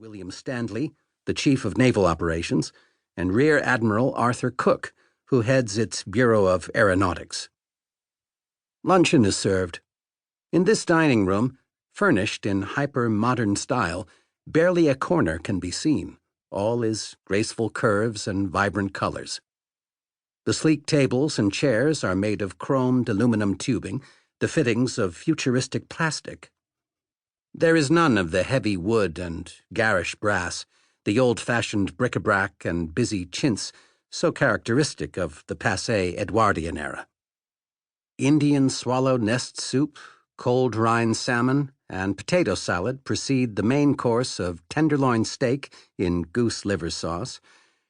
William Stanley, the Chief of Naval Operations, and Rear Admiral Arthur Cook, who heads its Bureau of Aeronautics. Luncheon is served. In this dining room, furnished in hyper-modern style, barely a corner can be seen. All is graceful curves and vibrant colors. The sleek tables and chairs are made of chromed aluminum tubing, the fittings of futuristic plastic. There is none of the heavy wood and garish brass, the old-fashioned bric-a-brac and busy chintz so characteristic of the passé Edwardian era. Indian swallow nest soup, cold rind salmon, and potato salad precede the main course of tenderloin steak in goose liver sauce,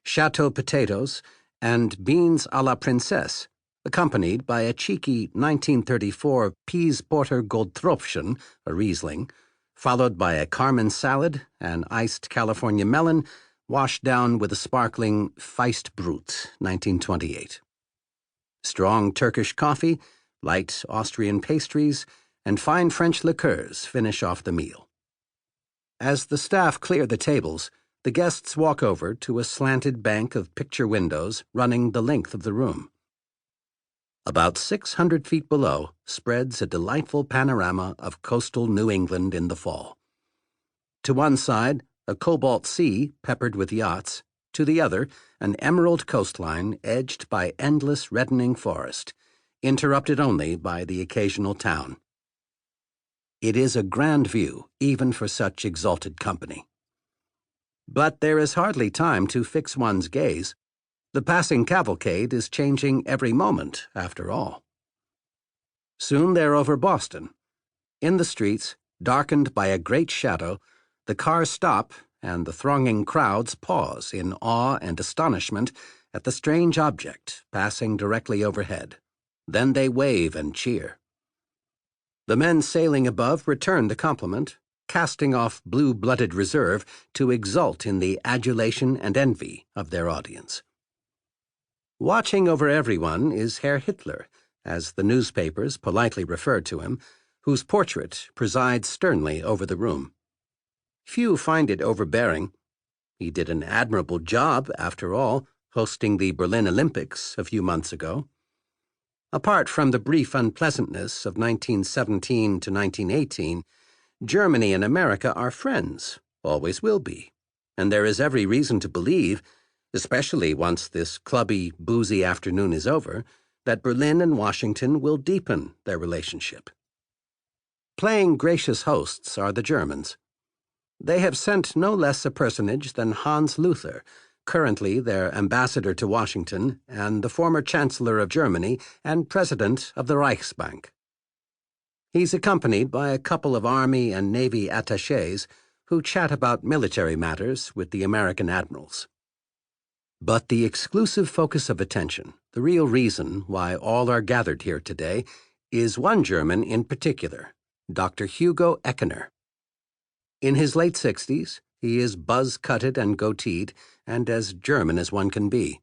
chateau potatoes, and beans à la princesse, accompanied by a cheeky 1934 Peas Porter Goldtropfchen, a Riesling, followed by a Carmen salad, an iced California melon, washed down with a sparkling Feist Brut, 1928. Strong Turkish coffee, light Austrian pastries, and fine French liqueurs finish off the meal. As the staff clear the tables, the guests walk over to a slanted bank of picture windows running the length of the room. About 600 feet below spreads a delightful panorama of coastal New England in the fall. To one side, a cobalt sea peppered with yachts, to the other, an emerald coastline edged by endless reddening forest, interrupted only by the occasional town. It is a grand view, even for such exalted company. But there is hardly time to fix one's gaze. The passing cavalcade is changing every moment, after all. Soon they're over Boston. In the streets, darkened by a great shadow, the cars stop and the thronging crowds pause in awe and astonishment at the strange object passing directly overhead. Then they wave and cheer. The men sailing above return the compliment, casting off blue-blooded reserve to exult in the adulation and envy of their audience. Watching over everyone is Herr Hitler, as the newspapers politely refer to him, whose portrait presides sternly over the room. Few find it overbearing. He did an admirable job, after all, hosting the Berlin Olympics a few months ago. Apart from the brief unpleasantness of 1917 to 1918, Germany and America are friends, always will be, and there is every reason to believe, especially once this clubby, boozy afternoon is over, that Berlin and Washington will deepen their relationship. Playing gracious hosts are the Germans. They have sent no less a personage than Hans Luther, currently their ambassador to Washington and the former Chancellor of Germany and President of the Reichsbank. He's accompanied by a couple of Army and Navy attachés who chat about military matters with the American admirals. But the exclusive focus of attention, the real reason why all are gathered here today, is one German in particular, Dr. Hugo Eckener. In his late 60s, he is buzz-cutted and goateed, and as German as one can be.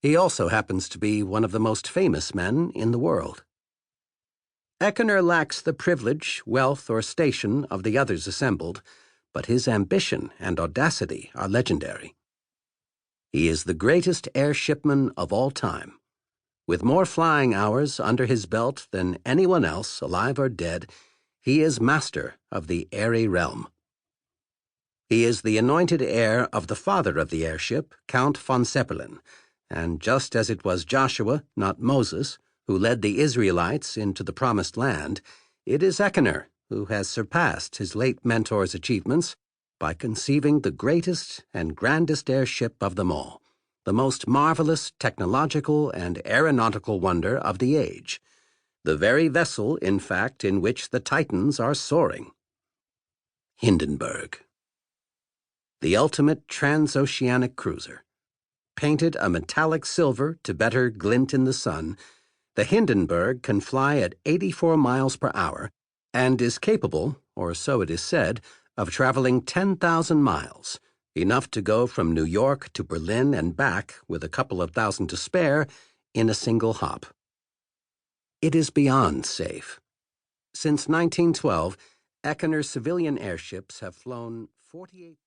He also happens to be one of the most famous men in the world. Eckener lacks the privilege, wealth, or station of the others assembled, but his ambition and audacity are legendary. He is the greatest airshipman of all time. With more flying hours under his belt than anyone else, alive or dead, he is master of the airy realm. He is the anointed heir of the father of the airship, Count von Zeppelin, and just as it was Joshua, not Moses, who led the Israelites into the Promised Land, it is Eckener who has surpassed his late mentor's achievements by conceiving the greatest and grandest airship of them all, the most marvelous technological and aeronautical wonder of the age, the very vessel, in fact, in which the Titans are soaring. Hindenburg. The ultimate transoceanic cruiser. Painted a metallic silver to better glint in the sun, the Hindenburg can fly at 84 miles per hour and is capable, or so it is said, of traveling 10,000 miles, enough to go from New York to Berlin and back with a couple of thousand to spare in a single hop. It is beyond safe. Since 1912, Eckener's civilian airships have flown 48